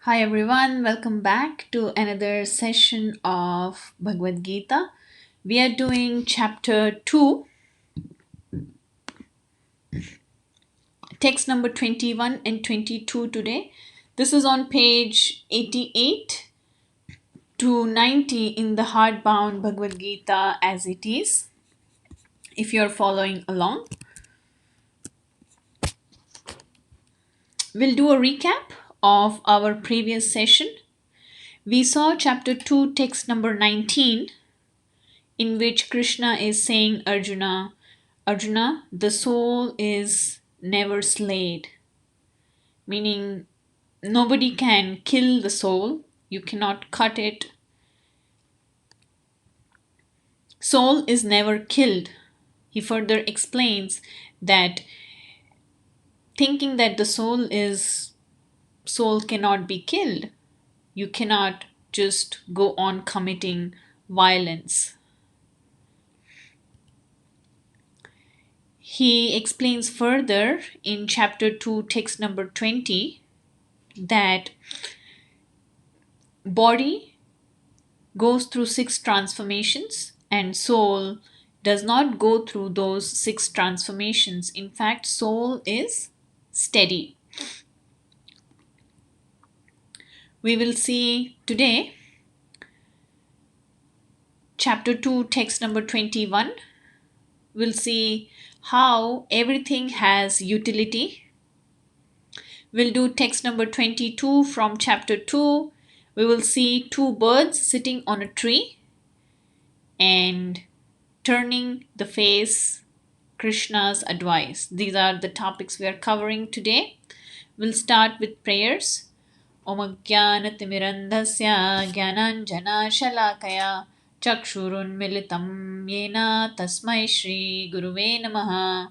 Hi everyone, welcome back to another session of Bhagavad Gita. We are doing chapter 2, text number 21 and 22 today. This is on page 88 to 90 in the hardbound Bhagavad Gita as it is. If you're following along, we'll do a recap of our previous session. We saw chapter 2, text number 19, in which Krishna is saying Arjuna, the soul is never slayed, meaning nobody can kill the soul, you cannot cut it. Soul is never killed. He further explains that thinking that the soul cannot be killed, you cannot just go on committing violence. He explains further in chapter 2, text number 20, that body goes through six transformations and soul does not go through those six transformations. In fact, soul is steady. We will see today chapter 2, text number 21. We'll see how everything has utility. We'll do text number 22 from chapter 2. We will see two birds sitting on a tree and turning the face Krishna's advice. These are the topics we are covering today. We'll start with prayers. Om Ajnanatirandhasya Gyananjana Shalakaya Chakshurun Militam Yena Tasmai Shri Guruve Namaha.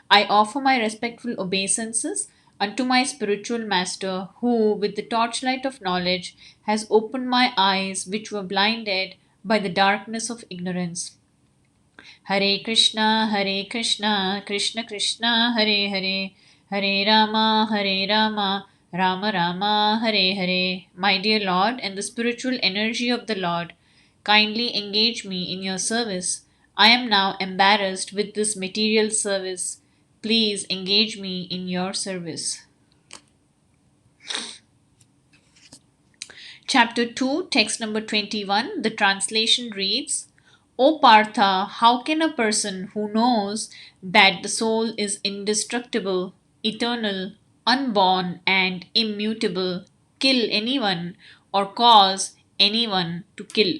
I offer my respectful obeisances unto my spiritual master, who, with the torchlight of knowledge, has opened my eyes which were blinded by the darkness of ignorance. Hare Krishna, Krishna Krishna, Hare Hare, Hare Rama, Rama Rama, Hare Hare. My dear Lord, and the spiritual energy of the Lord, kindly engage me in your service. I am now embarrassed with this material service. Please engage me in your service. Chapter 2, text number 21, the translation reads, O Partha, how can a person who knows that the soul is indestructible, eternal, unborn, and immutable kill anyone or cause anyone to kill?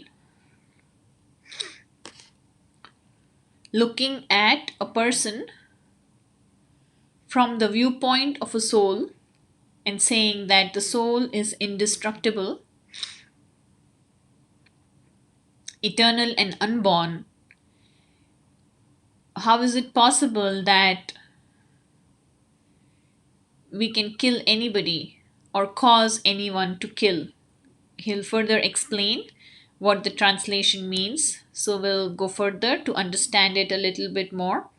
Looking at a person from the viewpoint of a soul and saying that the soul is indestructible, eternal, and unborn, how is it possible that we can kill anybody or cause anyone to kill? He'll further explain what the translation means, so we'll go further to understand it a little bit more.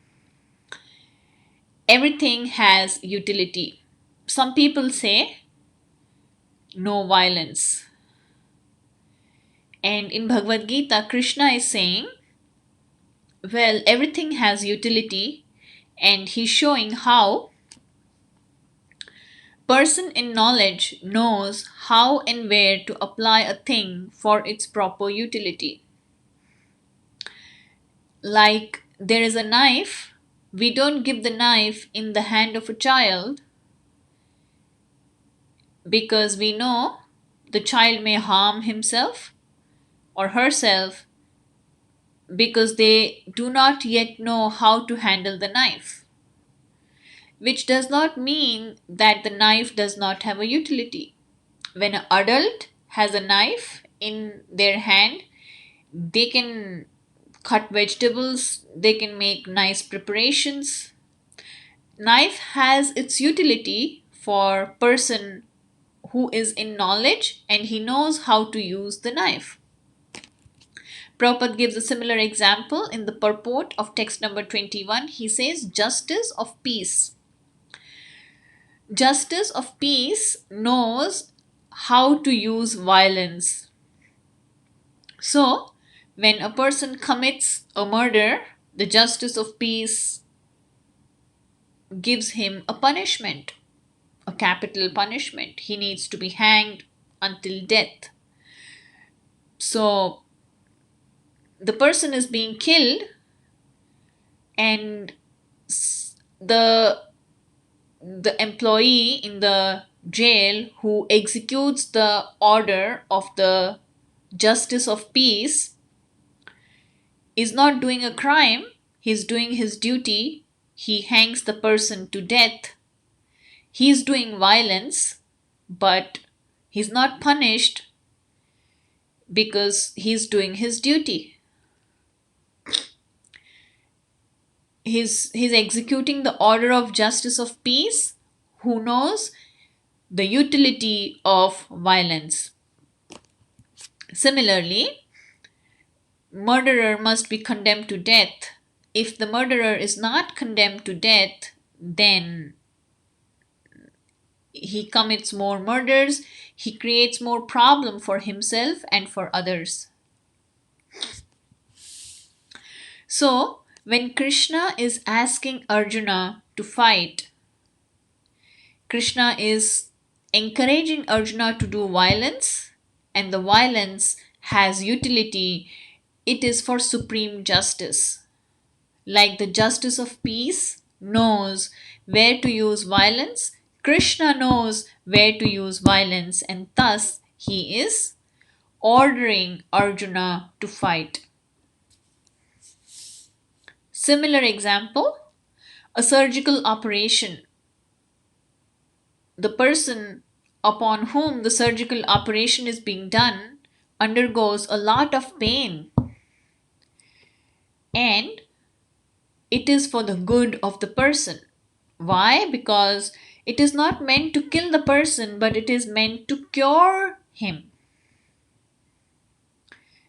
Everything has utility. Some people say no violence. And in Bhagavad Gita, Krishna is saying, well, everything has utility, and he's showing how person in knowledge knows how and where to apply a thing for its proper utility. Like there is a knife, we don't give the knife in the hand of a child because we know the child may harm himself or herself because they do not yet know how to handle the knife, which does not mean that the knife does not have a utility. When an adult has a knife in their hand, they can cut vegetables, they can make nice preparations. Knife has its utility for person who is in knowledge and he knows how to use the knife. Prabhupada gives a similar example in the purport of text number 21. He says, justice of peace. Justice of peace knows how to use violence. So, when a person commits a murder, the justice of peace gives him a punishment, a capital punishment. He needs to be hanged until death. So, the person is being killed, and the employee in the jail who executes the order of the justice of peace is not doing a crime, he's doing his duty. He hangs the person to death. He's doing violence, but he's not punished because he's doing his duty. He's executing the order of justice of peace. Who knows the utility of violence? Similarly, murderer must be condemned to death. If the murderer is not condemned to death, then he commits more murders, he creates more problem for himself and for others. So, when Krishna is asking Arjuna to fight, Krishna is encouraging Arjuna to do violence, and the violence has utility. It is for supreme justice. Like the justice of peace knows where to use violence, Krishna knows where to use violence, and thus he is ordering Arjuna to fight. Similar example, a surgical operation. The person upon whom the surgical operation is being done undergoes a lot of pain, and it is for the good of the person. Why? Because it is not meant to kill the person, but it is meant to cure him.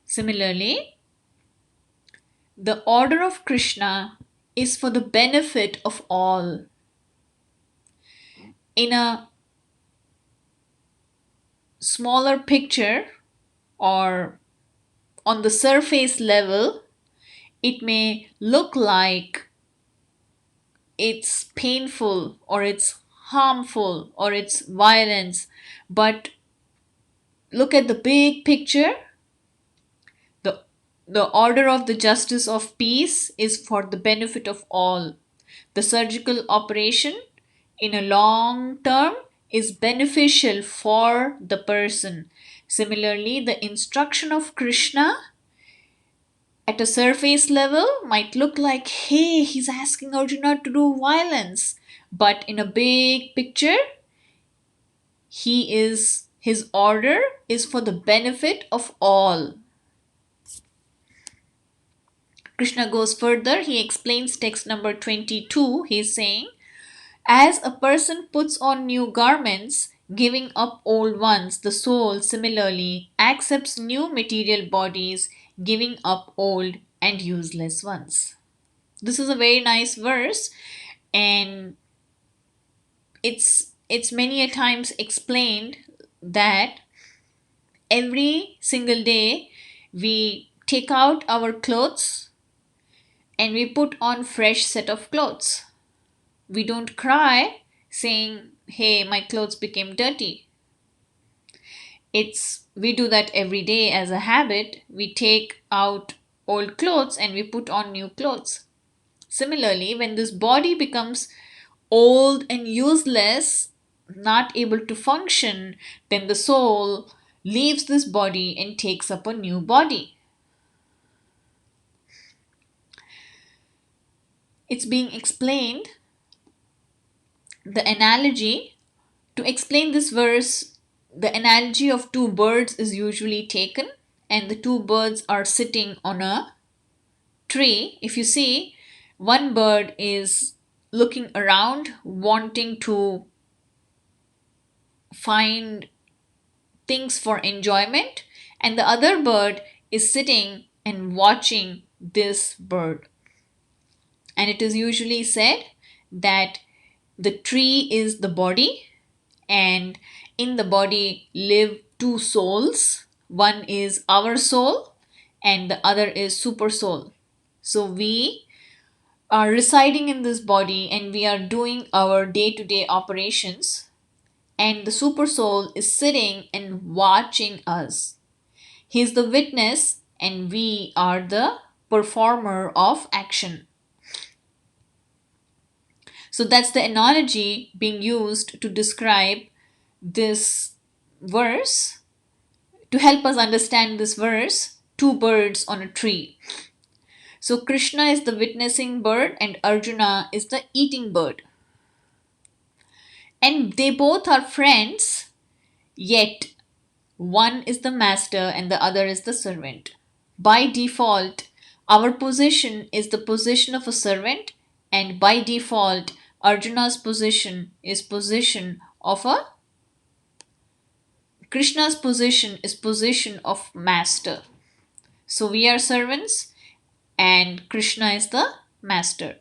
Similarly, the order of Krishna is for the benefit of all. In a smaller picture or on the surface level, it may look like it's painful or it's harmful or it's violence, but look at the big picture. The order of the justice of peace is for the benefit of all. The surgical operation in a long term is beneficial for the person. Similarly, the instruction of Krishna at a surface level might look like, hey, he's asking Arjuna to do violence. But in a big picture, his order is for the benefit of all. Krishna goes further. He explains text number 22. He's saying, as a person puts on new garments, giving up old ones, the soul similarly accepts new material bodies, giving up old and useless ones. This is a very nice verse, and it's many a times explained that every single day we take out our clothes and we put on fresh set of clothes. We don't cry saying, hey, my clothes became dirty. We do that every day as a habit. We take out old clothes and we put on new clothes. Similarly, when this body becomes old and useless, not able to function, then the soul leaves this body and takes up a new body. It's being explained, the analogy, to explain this verse, the analogy of two birds is usually taken, and the two birds are sitting on a tree. If you see, one bird is looking around, wanting to find things for enjoyment, and the other bird is sitting and watching this bird. And it is usually said that the tree is the body, and in the body live two souls. One is our soul and the other is super soul. So we are residing in this body and we are doing our day to day operations, and the super soul is sitting and watching us. He's the witness and we are the performer of action. So that's the analogy being used to describe this verse, to help us understand this verse: two birds on a tree. So Krishna is the witnessing bird and Arjuna is the eating bird. And they both are friends, yet one is the master and the other is the servant. By default, our position is the position of a servant, and by default, Arjuna's position is position of a Krishna's position is position of master. So we are servants and Krishna is the master.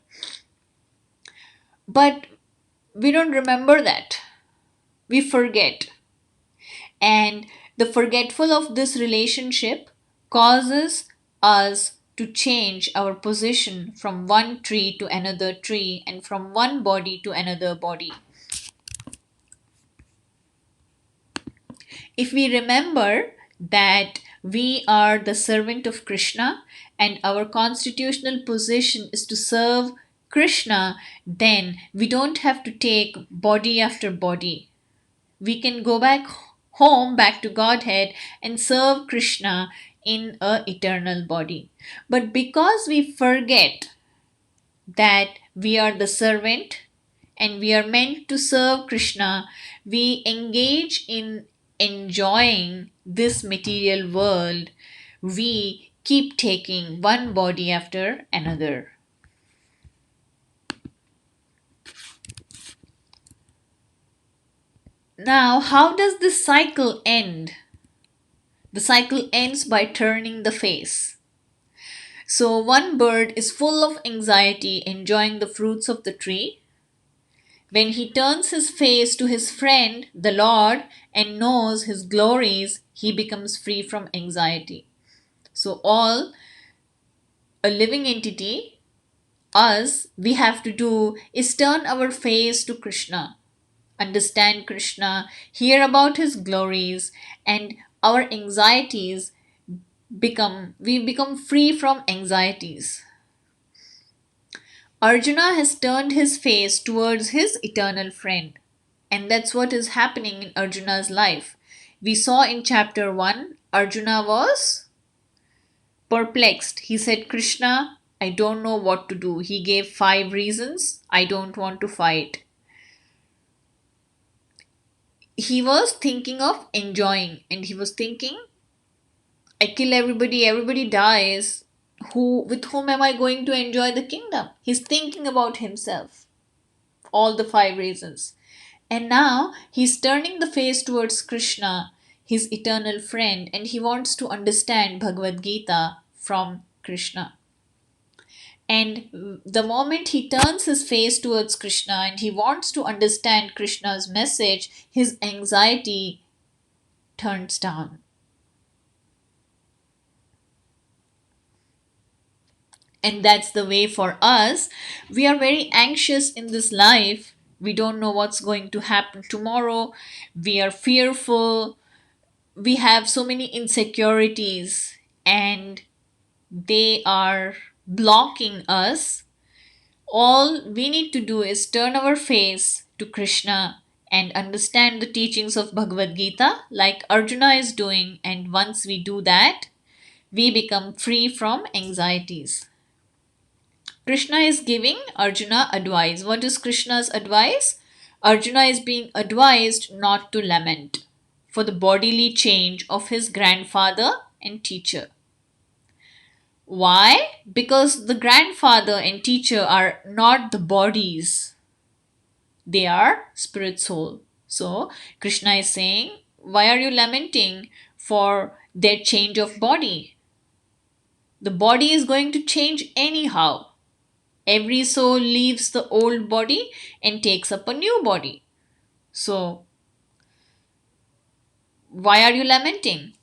But we don't remember that. We forget. And the forgetful of this relationship causes us to change our position from one tree to another tree and from one body to another body. If we remember that we are the servant of Krishna and our constitutional position is to serve Krishna, then we don't have to take body after body. We can go back home, back to Godhead, and serve Krishna in a eternal body. But because we forget that we are the servant and we are meant to serve Krishna, we engage in enjoying this material world. We keep taking one body after another. Now, how does this cycle end? The cycle ends by turning the face. So, one bird is full of anxiety, enjoying the fruits of the tree. When he turns his face to his friend, the Lord, and knows his glories, he becomes free from anxiety. So, all a living entity, us, we have to do is turn our face to Krishna, understand Krishna, hear about his glories, and our anxieties we become free from anxieties. Arjuna has turned his face towards his eternal friend, and that's what is happening in Arjuna's life. We saw in chapter 1, Arjuna was perplexed. He said, Krishna, I don't know what to do. He gave 5 reasons. I don't want to fight. He was thinking of enjoying, and he was thinking, I kill everybody, everybody dies. With whom am I going to enjoy the kingdom? He's thinking about himself. All the 5 reasons. And now he's turning the face towards Krishna, his eternal friend, and he wants to understand Bhagavad Gita from Krishna. And the moment he turns his face towards Krishna and he wants to understand Krishna's message, his anxiety turns down. And that's the way for us. We are very anxious in this life. We don't know what's going to happen tomorrow. We are fearful. We have so many insecurities and they are blocking us. All we need to do is turn our face to Krishna and understand the teachings of Bhagavad Gita like Arjuna is doing. And once we do that, we become free from anxieties. Krishna is giving Arjuna advice. What is Krishna's advice? Arjuna is being advised not to lament for the bodily change of his grandfather and teacher. Why? Because the grandfather and teacher are not the bodies, they are spirit soul. So, Krishna is saying, why are you lamenting for their change of body? The body is going to change anyhow. Every soul leaves the old body and takes up a new body. So, Why are you lamenting?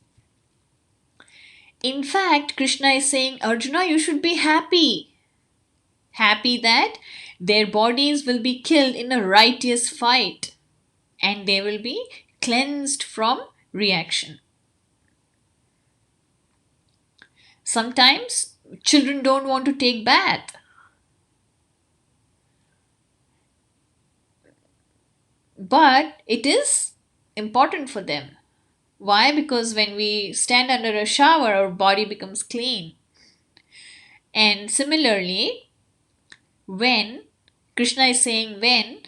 In fact, Krishna is saying, Arjuna, you should be happy. Happy that their bodies will be killed in a righteous fight and they will be cleansed from reaction. Sometimes children don't want to take bath. But it is important for them. Why? Because when we stand under a shower, our body becomes clean. And similarly, when Krishna is saying, when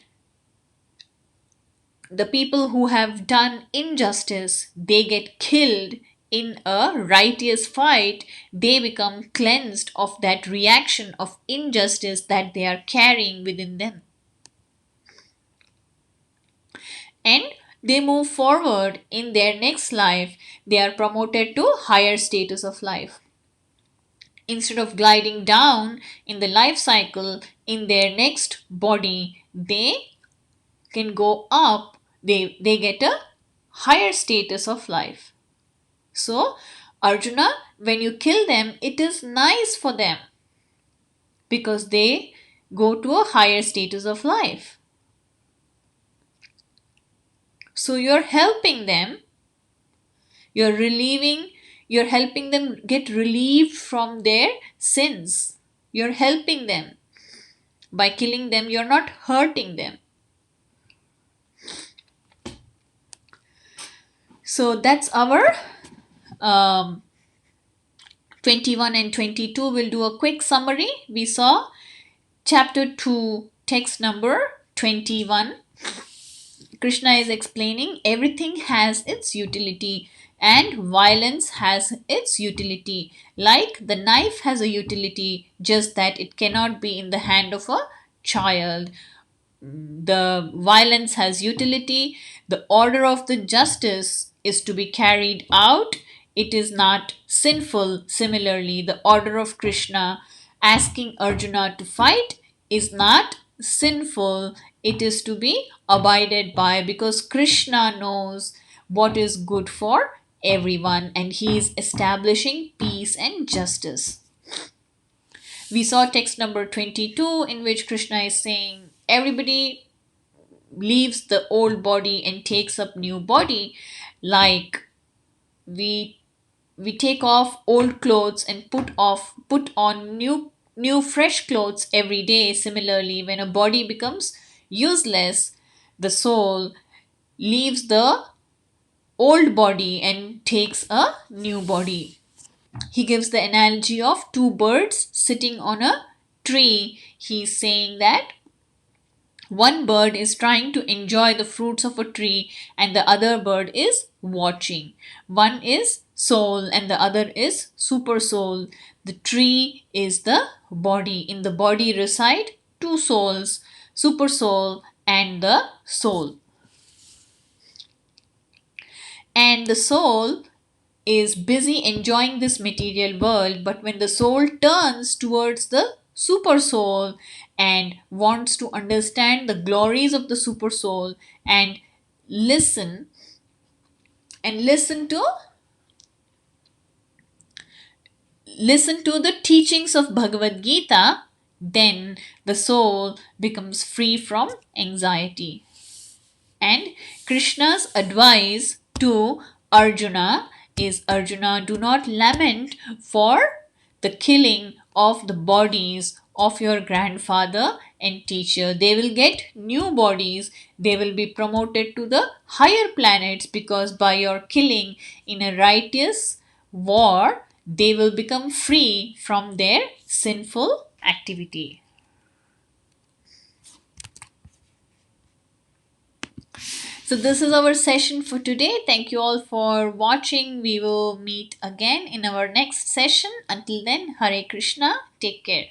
the people who have done injustice, they get killed in a righteous fight, they become cleansed of that reaction of injustice that they are carrying within them. And they move forward in their next life. They are promoted to higher status of life. Instead of gliding down in the life cycle in their next body, they can go up. They get a higher status of life. So, Arjuna, when you kill them, it is nice for them because they go to a higher status of life. So, you're helping them, you're helping them get relieved from their sins. You're helping them. By killing them, you're not hurting them. So, that's our 21 and 22. We'll do a quick summary. We saw chapter 2, text number 21. Krishna is explaining everything has its utility and violence has its utility. Like the knife has a utility, just that it cannot be in the hand of a child. The violence has utility. The order of the justice is to be carried out. It is not sinful. Similarly, the order of Krishna asking Arjuna to fight is not sinful. It is to be abided by because Krishna knows what is good for everyone and he is establishing peace and justice. We saw text number 22 in which Krishna is saying everybody leaves the old body and takes up new body, like we take off old clothes and put on new fresh clothes every day. Similarly, when a body becomes useless, the soul leaves the old body and takes a new body. He gives the analogy of two birds sitting on a tree. He's saying that one bird is trying to enjoy the fruits of a tree and the other bird is watching. One is soul and the other is super soul. The tree is the body. In the body reside two souls, super soul and the soul. And the soul is busy enjoying this material world, but when the soul turns towards the super soul and wants to understand the glories of the super soul and listen to the teachings of Bhagavad Gita, then the soul becomes free from anxiety. And Krishna's advice to Arjuna is, Arjuna, do not lament for the killing of the bodies of your grandfather and teacher. They will get new bodies. They will be promoted to the higher planets because by your killing in a righteous war, they will become free from their sinful activity. So this is our session for today. Thank you all for watching. We will meet again in our next session. Until then, Hare Krishna. Take care.